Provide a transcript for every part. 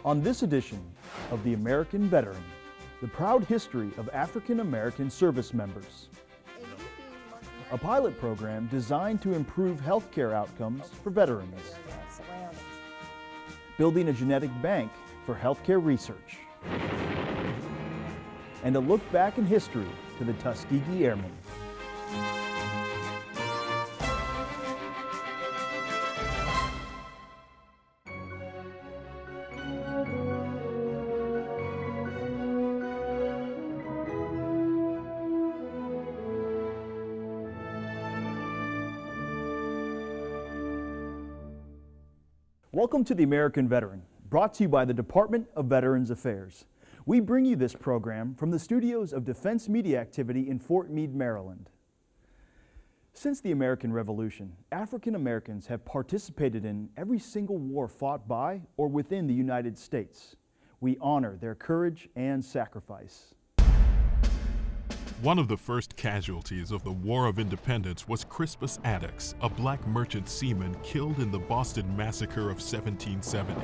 On this edition of The American Veteran, the proud history of African American service members. A pilot program designed to improve healthcare outcomes for veterans. Building a genetic bank for healthcare research. And a look back in history to the Tuskegee Airmen. Welcome to The American Veteran, brought to you by the Department of Veterans Affairs. We bring you this program from the studios of Defense Media Activity in Fort Meade, Maryland. Since the American Revolution, African Americans have participated in every single war fought by or within the United States. We honor their courage and sacrifice. One of the first casualties of the War of Independence was Crispus Attucks, a black merchant seaman killed in the Boston Massacre of 1770.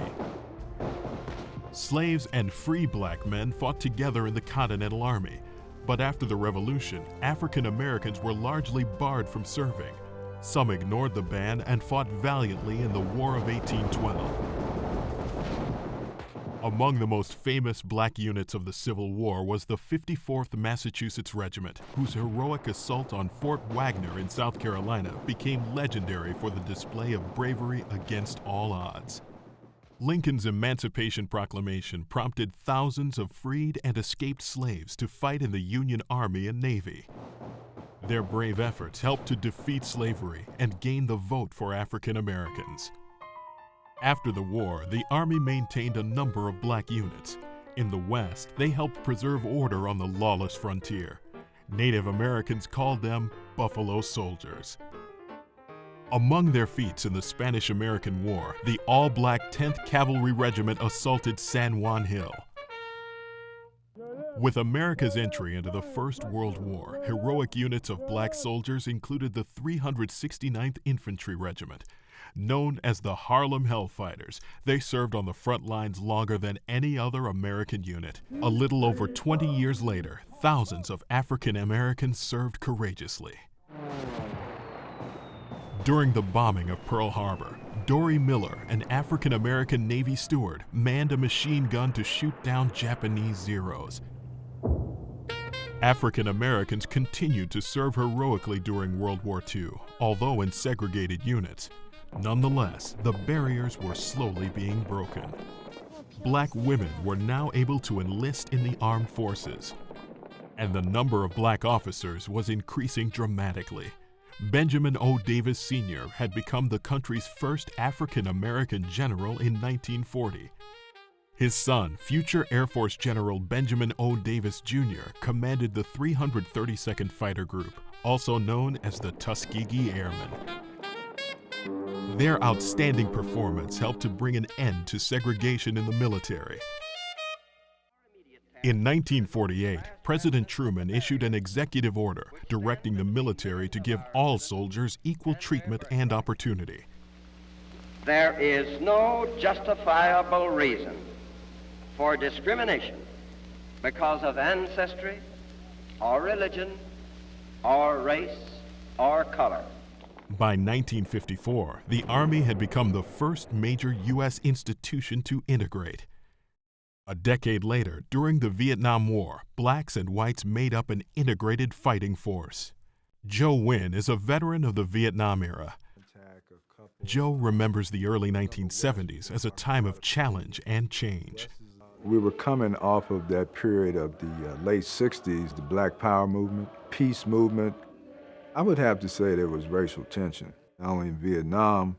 Slaves and free black men fought together in the Continental Army, but after the Revolution, African Americans were largely barred from serving. Some ignored the ban and fought valiantly in the War of 1812. Among the most famous black units of the Civil War was the 54th Massachusetts Regiment, whose heroic assault on Fort Wagner in South Carolina became legendary for the display of bravery against all odds. Lincoln's Emancipation Proclamation prompted thousands of freed and escaped slaves to fight in the Union Army and Navy. Their brave efforts helped to defeat slavery and gain the vote for African Americans. After the war, the Army maintained a number of black units. In the West, they helped preserve order on the lawless frontier. Native Americans called them Buffalo Soldiers. Among their feats in the Spanish-American War, the all-black 10th Cavalry Regiment assaulted San Juan Hill. With America's entry into the First World War, heroic units of black soldiers included the 369th Infantry Regiment. Known as the Harlem Hellfighters, they served on the front lines longer than any other American unit. A little over 20 years later, thousands of African Americans served courageously. During the bombing of Pearl Harbor, Dory Miller, an African American Navy steward, manned a machine gun to shoot down Japanese Zeros. African Americans continued to serve heroically during World War II, although in segregated units. Nonetheless, the barriers were slowly being broken. Black women were now able to enlist in the armed forces, and the number of black officers was increasing dramatically. Benjamin O. Davis Sr. had become the country's first African American general in 1940. His son, future Air Force General Benjamin O. Davis Jr., commanded the 332nd Fighter Group, also known as the Tuskegee Airmen. Their outstanding performance helped to bring an end to segregation in the military. In 1948, President Truman issued an executive order directing the military to give all soldiers equal treatment and opportunity. There is no justifiable reason for discrimination because of ancestry, or religion, or race, or color. By 1954, the Army had become the first major U.S. institution to integrate. A decade later, during the Vietnam War, blacks and whites made up an integrated fighting force. Joe Wynn is a veteran of the Vietnam era. Joe remembers the early 1970s as a time of challenge and change. We were coming off of that period of the late 60s, the Black Power movement, peace movement. I would have to say there was racial tension, not only in Vietnam,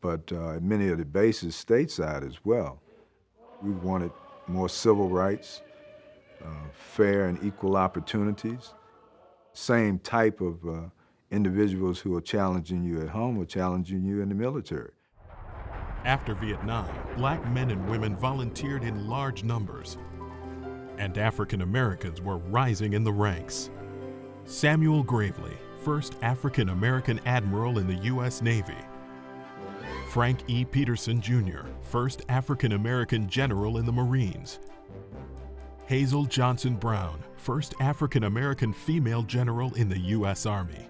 but at many of the bases stateside as well. We wanted more civil rights, fair and equal opportunities. Same type of individuals who are challenging you at home are challenging you in the military. After Vietnam, black men and women volunteered in large numbers, and African Americans were rising in the ranks. Samuel Gravely, first African American admiral in the U.S. Navy, Frank E. Peterson, Jr., first African-American general in the Marines. Hazel Johnson Brown, first African-American female general in the U.S. Army.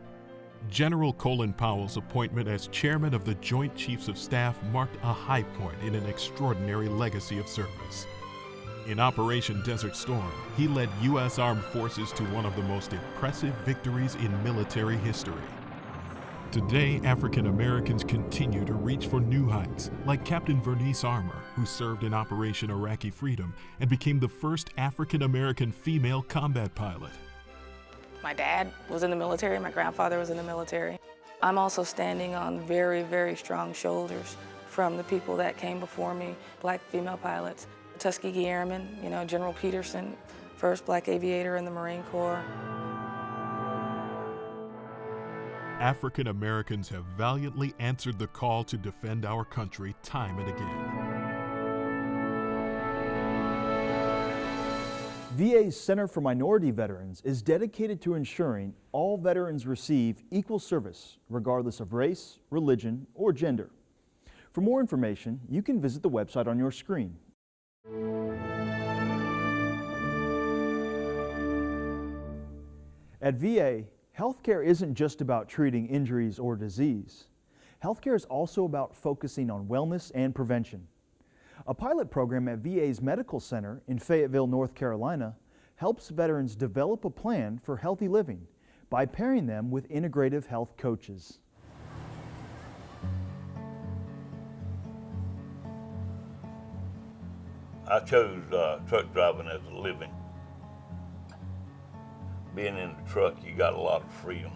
General Colin Powell's appointment as chairman of the Joint Chiefs of Staff marked a high point in an extraordinary legacy of service. In Operation Desert Storm, he led U.S. Armed Forces to one of the most impressive victories in military history. Today, African Americans continue to reach for new heights, like Captain Vernice Armour, who served in Operation Iraqi Freedom and became the first African American female combat pilot. My dad was in the military, my grandfather was in the military. I'm also standing on very, very strong shoulders from the people that came before me, black female pilots. Tuskegee Airmen, General Peterson, first black aviator in the Marine Corps. African Americans have valiantly answered the call to defend our country time and again. VA's Center for Minority Veterans is dedicated to ensuring all veterans receive equal service, regardless of race, religion, or gender. For more information, you can visit the website on your screen. At VA, healthcare isn't just about treating injuries or disease. Healthcare is also about focusing on wellness and prevention. A pilot program at VA's Medical Center in Fayetteville, North Carolina, helps veterans develop a plan for healthy living by pairing them with Integrative Health Coaches. I chose truck driving as a living. Being in the truck, you got a lot of freedom.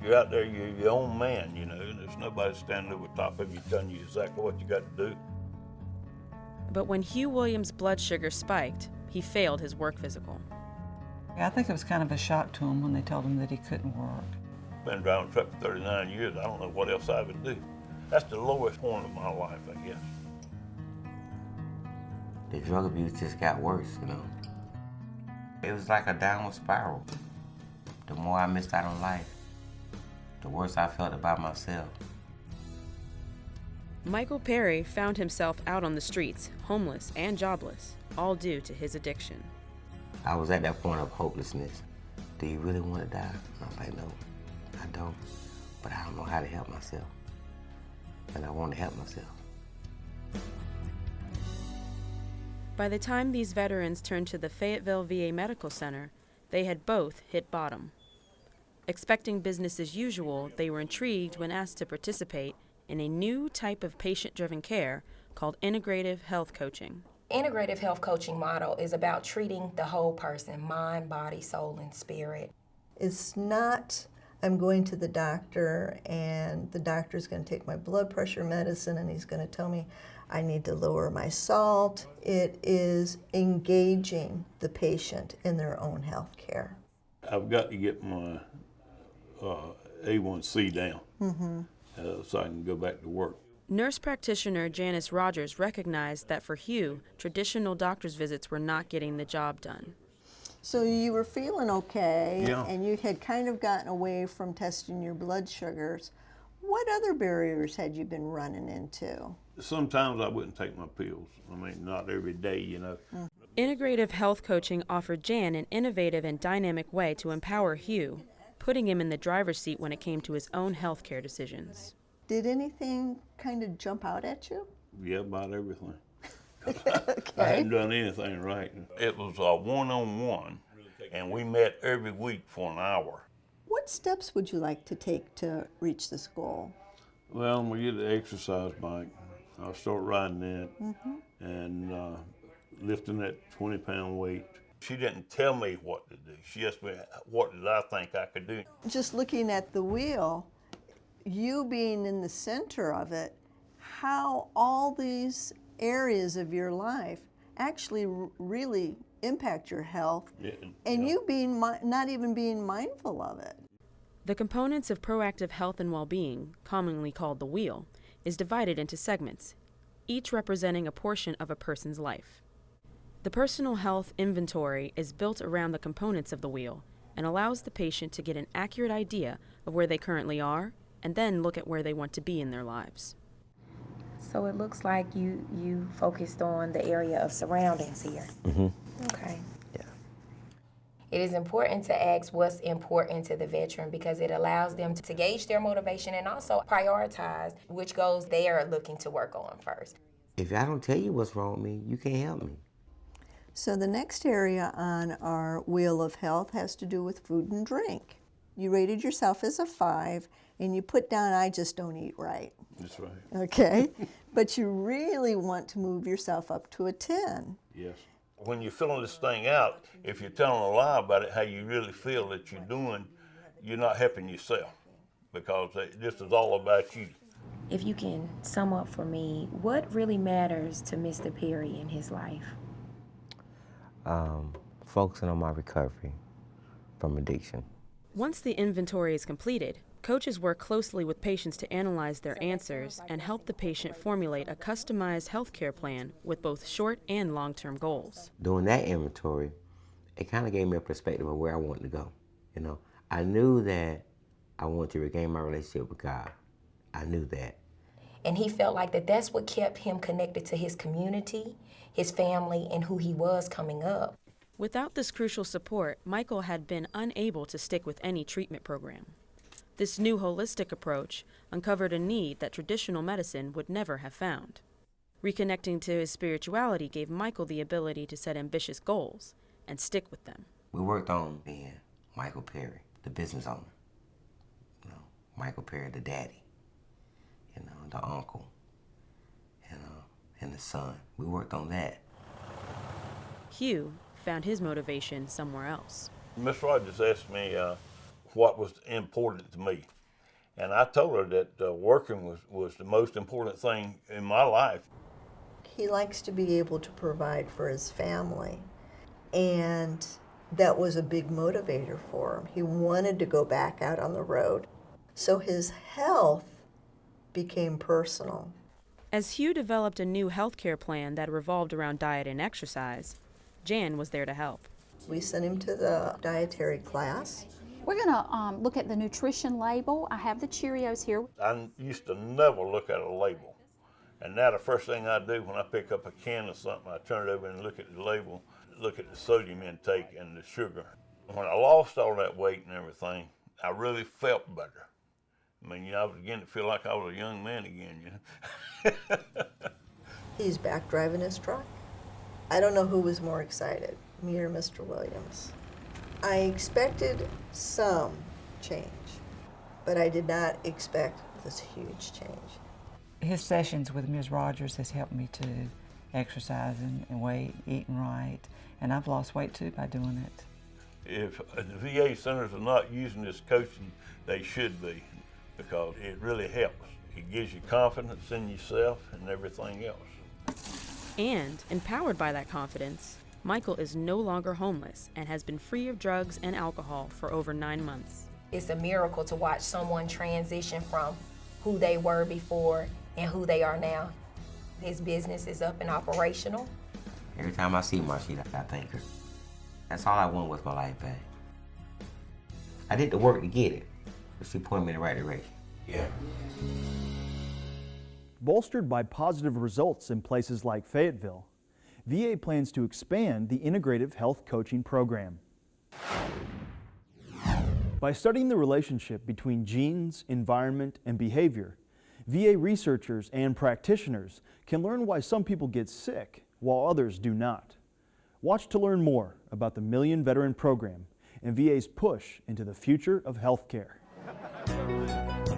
You're out there, you're your own man, and there's nobody standing over top of you telling you exactly what you got to do. But when Hugh Williams' blood sugar spiked, he failed his work physical. I think it was kind of a shock to him when they told him that he couldn't work. Been driving a truck for 39 years, I don't know what else I would do. That's the lowest point of my life, I guess. The drug abuse just got worse, It was like a downward spiral. The more I missed out on life, the worse I felt about myself. Michael Perry found himself out on the streets, homeless and jobless, all due to his addiction. I was at that point of hopelessness. Do you really want to die? I'm like, no, I don't. But I don't know how to help myself. And I want to help myself. By the time these veterans turned to the Fayetteville VA Medical Center, they had both hit bottom. Expecting business as usual, they were intrigued when asked to participate in a new type of patient-driven care called Integrative Health Coaching. Integrative Health Coaching model is about treating the whole person, mind, body, soul, and spirit. It's not, I'm going to the doctor and the doctor's going to take my blood pressure medicine and he's going to tell me I need to lower my salt. It is engaging the patient in their own health care. I've got to get my A1C down so I can go back to work. Nurse practitioner Janice Rogers recognized that for Hugh, traditional doctor's visits were not getting the job done. So you were feeling okay, Yeah. and you had kind of gotten away from testing your blood sugars. What other barriers had you been running into? Sometimes I wouldn't take my pills. I mean, not every day, Integrative Health Coaching offered Jan an innovative and dynamic way to empower Hugh, putting him in the driver's seat when it came to his own health care decisions. Did anything kind of jump out at you? Yeah, about everything. Okay. I hadn't done anything right. It was a one-on-one, and we met every week for an hour. What steps would you like to take to reach this goal? Well, I'm gonna get the exercise bike. I'll start riding that and lifting that 20-pound weight. She didn't tell me what to do. She asked me, what did I think I could do? Just looking at the wheel, you being in the center of it, how all these areas of your life actually really impact your health, and you being not even being mindful of it. The components of proactive health and well-being, commonly called the wheel, is divided into segments, each representing a portion of a person's life. The personal health inventory is built around the components of the wheel and allows the patient to get an accurate idea of where they currently are and then look at where they want to be in their lives. So it looks like you focused on the area of surroundings here. Mm-hmm. Okay. Yeah. It is important to ask what's important to the veteran because it allows them to gauge their motivation and also prioritize which goals they are looking to work on first. If I don't tell you what's wrong with me, you can't help me. So the next area on our wheel of health has to do with food and drink. You rated yourself as a 5, and you put down, I just don't eat right. That's right. Okay? But you really want to move yourself up to a 10. Yes. When you're filling this thing out, if you're telling a lie about it, how you really feel that you're doing, you're not helping yourself because this is all about you. If you can sum up for me, what really matters to Mr. Perry in his life? Focusing on my recovery from addiction. Once the inventory is completed, coaches work closely with patients to analyze their answers and help the patient formulate a customized healthcare plan with both short and long-term goals. Doing that inventory, it kind of gave me a perspective of where I wanted to go. You know, I knew that I wanted to regain my relationship with God. I knew that. And he felt like that's what kept him connected to his community, his family, and who he was coming up. Without this crucial support, Michael had been unable to stick with any treatment program. This new holistic approach uncovered a need that traditional medicine would never have found. Reconnecting to his spirituality gave Michael the ability to set ambitious goals and stick with them. We worked on being Michael Perry, the business owner. You know, Michael Perry, the daddy. You know, the uncle. And the son. We worked on that. Hugh found his motivation somewhere else. Miss Rogers asked me what was important to me. And I told her that working was the most important thing in my life. He likes to be able to provide for his family, and that was a big motivator for him. He wanted to go back out on the road. So his health became personal. As Hugh developed a new healthcare plan that revolved around diet and exercise, Jan was there to help. We sent him to the dietary class. We're going to look at the nutrition label. I have the Cheerios here. I used to never look at a label. And now the first thing I do when I pick up a can of something, I turn it over and look at the label, look at the sodium intake and the sugar. When I lost all that weight and everything, I really felt better. I mean, I was beginning to feel like I was a young man again, He's back driving his truck. I don't know who was more excited, me or Mr. Williams. I expected some change, but I did not expect this huge change. His sessions with Ms. Rogers has helped me to exercise and weight, eating right, and I've lost weight too by doing it. If the VA centers are not using this coaching, they should be, because it really helps. It gives you confidence in yourself and everything else. And, empowered by that confidence, Michael is no longer homeless and has been free of drugs and alcohol for over 9 months. It's a miracle to watch someone transition from who they were before and who they are now. His business is up and operational. Every time I see Marcia, I thank her. That's all I want was my life back. I did the work to get it, but she pointed me in the right direction. Yeah. Bolstered by positive results in places like Fayetteville, VA plans to expand the Integrative Health Coaching program. By studying the relationship between genes, environment, and behavior, VA researchers and practitioners can learn why some people get sick while others do not. Watch to learn more about the Million Veteran Program and VA's push into the future of healthcare.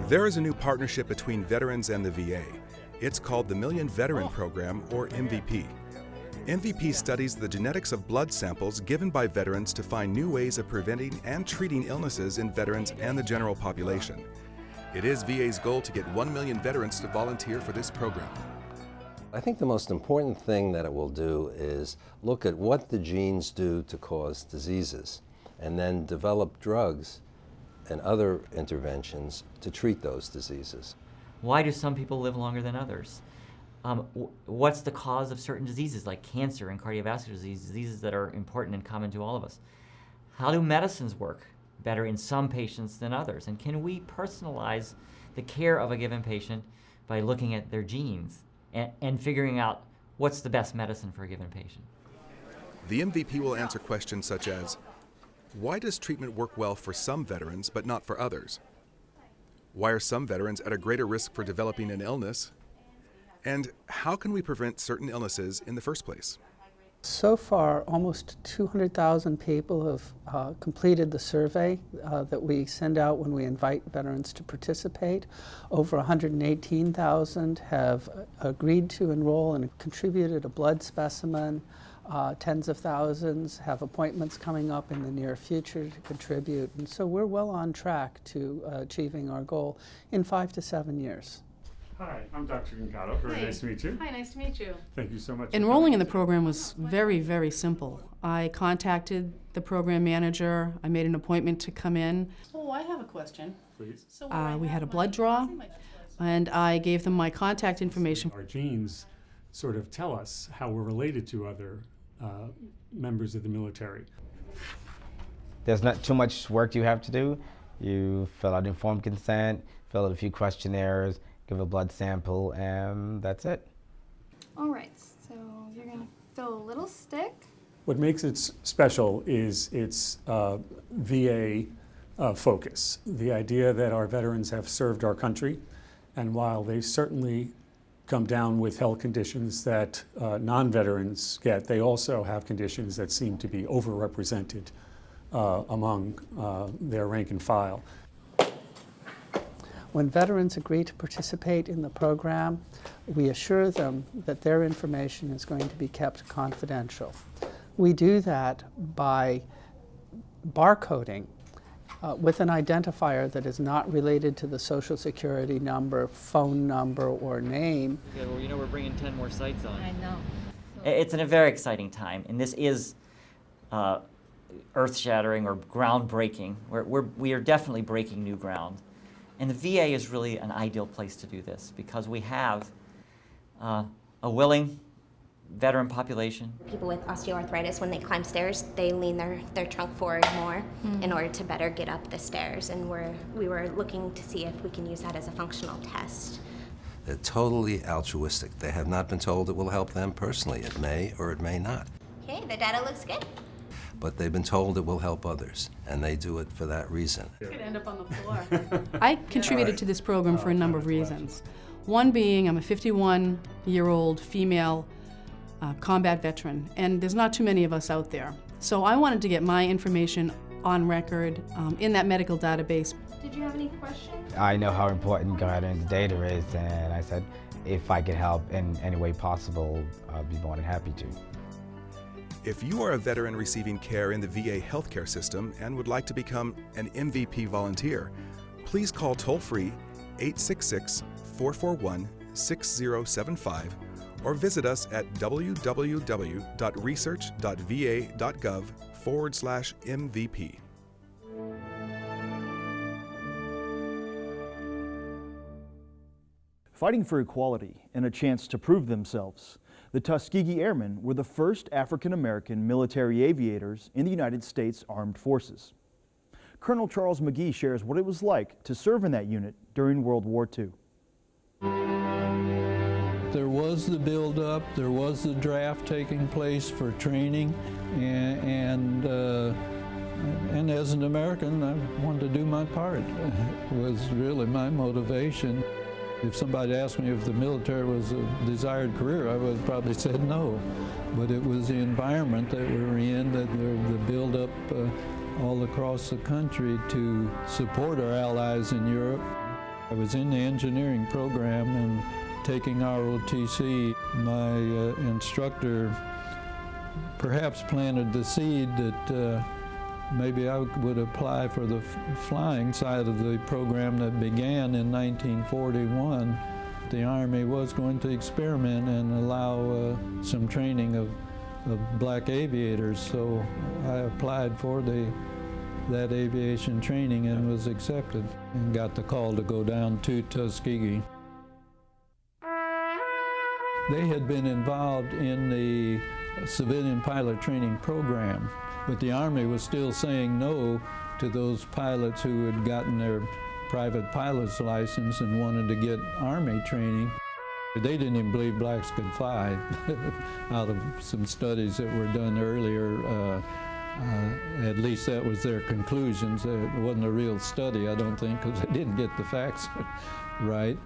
There is a new partnership between veterans and the VA. It's called the Million Veteran Program, or MVP. MVP studies the genetics of blood samples given by veterans to find new ways of preventing and treating illnesses in veterans and the general population. It is VA's goal to get 1 million veterans to volunteer for this program. I think the most important thing that it will do is look at what the genes do to cause diseases, and then develop drugs and other interventions to treat those diseases. Why do some people live longer than others? What's the cause of certain diseases like cancer and cardiovascular disease, diseases that are important and common to all of us? How do medicines work better in some patients than others? And can we personalize the care of a given patient by looking at their genes and figuring out what's the best medicine for a given patient. The MVP will answer questions such as, why does treatment work well for some veterans but not for others? Why are some veterans at a greater risk for developing an illness? And how can we prevent certain illnesses in the first place? So far, almost 200,000 people have completed the survey that we send out when we invite veterans to participate. Over 118,000 have agreed to enroll and contributed a blood specimen. Tens of thousands have appointments coming up in the near future to contribute. And so we're well on track to achieving our goal in 5 to 7 years. Hi, I'm Dr. Gincado. Very nice to meet you. Hi, nice to meet you. Thank you so much. Enrolling in the program was very, very simple. I contacted the program manager. I made an appointment to come in. Oh, I have a question. Please. We had a blood draw, and I gave them my contact information. Our genes sort of tell us how we're related to other members of the military. There's not too much work you have to do. You fill out informed consent, fill out a few questionnaires, give a blood sample, and that's it. All right, so you're going to fill a little stick. What makes it special is its VA focus. The idea that our veterans have served our country, and while they certainly come down with health conditions that non-veterans get, they also have conditions that seem to be overrepresented among their rank and file. When veterans agree to participate in the program, we assure them that their information is going to be kept confidential. We do that by barcoding with an identifier that is not related to the Social Security number, phone number, or name. Yeah, well, you know, we're bringing 10 more sites on. I know. It's a very exciting time, and this is earth-shattering or groundbreaking. We are definitely breaking new ground. And the VA is really an ideal place to do this because we have a willing veteran population. People with osteoarthritis, when they climb stairs, they lean their trunk forward more in order to better get up the stairs. And we were looking to see if we can use that as a functional test. They're totally altruistic. They have not been told it will help them personally. It may or it may not. Okay, the data looks good. But they've been told it will help others, and they do it for that reason. It could end up on the floor. I contributed to this program for a number of reasons. One being I'm a 51-year-old female combat veteran, and there's not too many of us out there. So I wanted to get my information on record in that medical database. Did you have any questions? I know how important veterans data is, and I said if I could help in any way possible, I'd be more than happy to. If you are a veteran receiving care in the VA healthcare system and would like to become an MVP volunteer, please call toll-free 866-441-6075 or visit us at www.research.va.gov/MVP. Fighting for equality and a chance to prove themselves, the Tuskegee Airmen were the first African-American military aviators in the United States Armed Forces. Colonel Charles McGee shares what it was like to serve in that unit during World War II. There was the build-up, there was the draft taking place for training, and as an American, I wanted to do my part. It was really my motivation. If somebody asked me if the military was a desired career, I would probably said no. But it was the environment that we were in, the build-up all across the country to support our allies in Europe. I was in the engineering program and taking ROTC. My instructor perhaps planted the seed that maybe I would apply for the flying side of the program that began in 1941. The Army was going to experiment and allow some training of black aviators, so I applied for that aviation training and was accepted and got the call to go down to Tuskegee. They had been involved in the civilian pilot training program, but the Army was still saying no to those pilots who had gotten their private pilot's license and wanted to get Army training. They didn't even believe blacks could fly. Out of some studies that were done earlier, at least that was their conclusions. It wasn't a real study, I don't think, because they didn't get the facts right.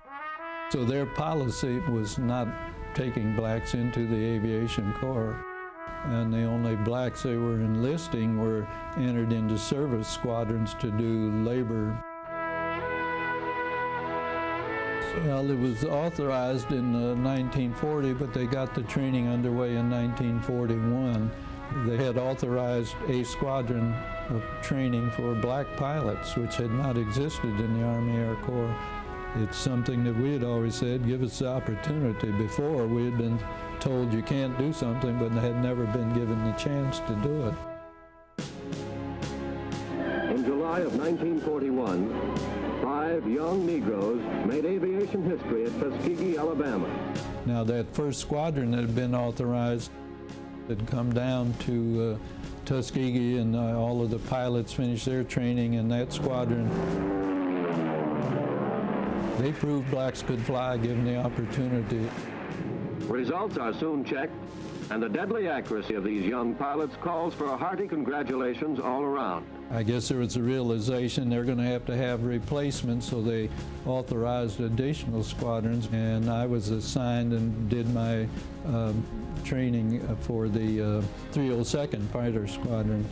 So their policy was not taking blacks into the aviation corps. And the only blacks they were enlisting were entered into service squadrons to do labor. Well, it was authorized in 1940, but they got the training underway in 1941. They had authorized a squadron of training for black pilots, which had not existed in the Army Air Corps. It's something that we had always said, give us the opportunity. Before, we had been told you can't do something, but they had never been given the chance to do it. In July of 1941, 5 young Negroes made aviation history at Tuskegee, Alabama. Now, that first squadron that had been authorized had come down to Tuskegee, and all of the pilots finished their training in that squadron. They proved blacks could fly given the opportunity. Results are soon checked, and the deadly accuracy of these young pilots calls for a hearty congratulations all around. I guess there was a realization they're going to have replacements, so they authorized additional squadrons, and I was assigned and did my training for the 302nd Fighter Squadron.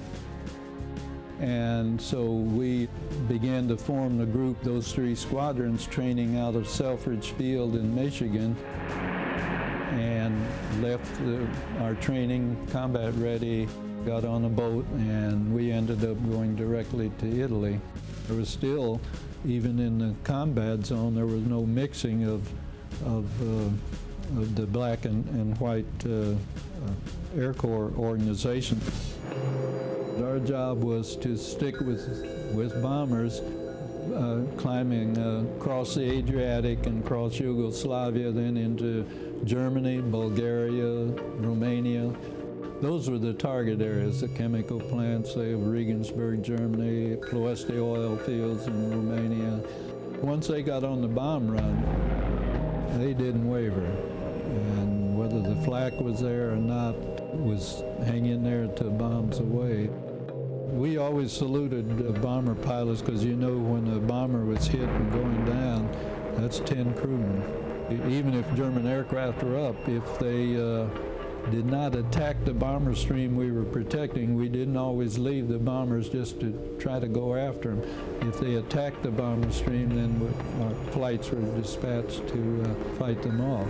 And so we began to form the group, those 3 squadrons, training out of Selfridge Field in Michigan, and left our training combat ready, got on a boat, and we ended up going directly to Italy. There was still, even in the combat zone, there was no mixing of the black and white Air Corps organization. Our job was to stick with bombers, climbing across the Adriatic and across Yugoslavia, then into Germany, Bulgaria, Romania. Those were the target areas, the chemical plants, say, of Regensburg, Germany, Ploesti oil fields in Romania. Once they got on the bomb run, they didn't waver. And whether the flak was there or not, was hang in there till bombs away. We always saluted bomber pilots because you know when a bomber was hit and going down, that's 10 crewmen. Even if German aircraft were up, if they did not attack the bomber stream we were protecting, we didn't always leave the bombers just to try to go after them. If they attacked the bomber stream, then our flights were dispatched to fight them off.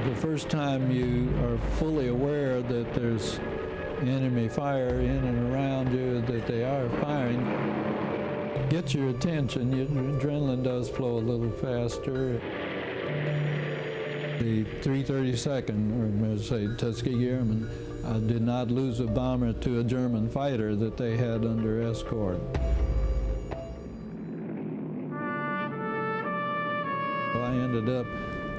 The first time you are fully aware that there's enemy fire in and around you, that they are firing, gets your attention. Your adrenaline does flow a little faster. The 332nd, or let's say Tuskegee Airmen, did not lose a bomber to a German fighter that they had under escort. I ended up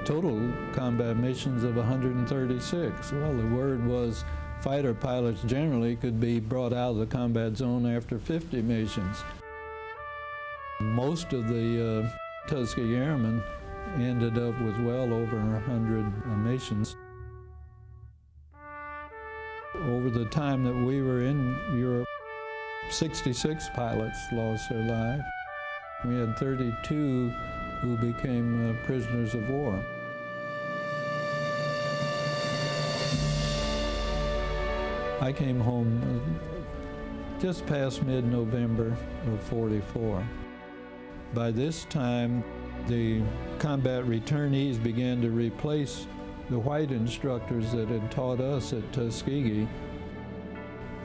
total combat missions of 136. Well, the word was fighter pilots generally could be brought out of the combat zone after 50 missions. Most of the Tuskegee Airmen ended up with well over 100 missions. Over the time that we were in Europe, 66 pilots lost their life. We had 32 who became prisoners of war. I came home just past mid-November of '44. By this time, the combat returnees began to replace the white instructors that had taught us at Tuskegee.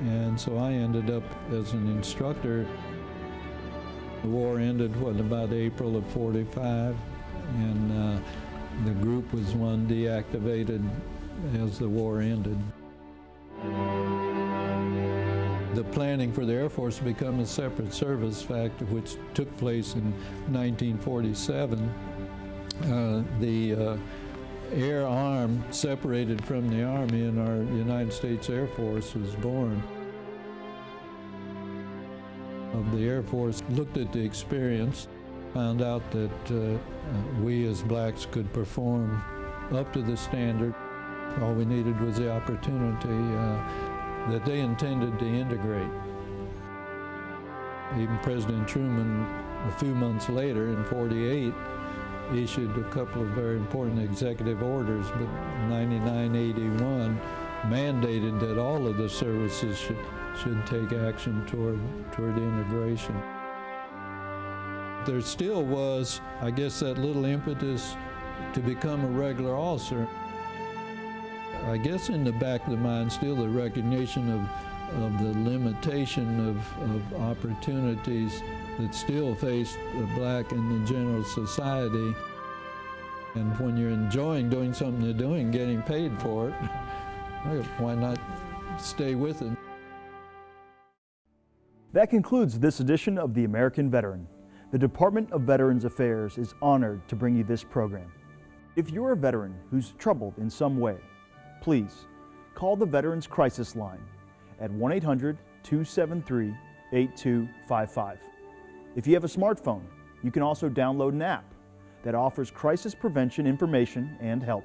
And so I ended up as an instructor. The war ended, about April of '45, and the group was one deactivated as the war ended. The planning for the Air Force to become a separate service, which took place in 1947, the Air Arm separated from the Army, and our United States Air Force was born. of the Air Force looked at the experience, found out that we as blacks could perform up to the standard. All we needed was the opportunity that they intended to integrate. Even President Truman, a few months later in '48, issued a couple of very important executive orders, but 9981 mandated that all of the services should take action toward integration. There still was, I guess, that little impetus to become a regular officer. I guess in the back of the mind still the recognition of the limitation of opportunities that still face the black in the general society. And when you're enjoying doing something you're doing, getting paid for it, why not stay with it? That concludes this edition of The American Veteran. The Department of Veterans Affairs is honored to bring you this program. If you're a veteran who's troubled in some way, please call the Veterans Crisis Line at 1-800-273-8255. If you have a smartphone, you can also download an app that offers crisis prevention information and help.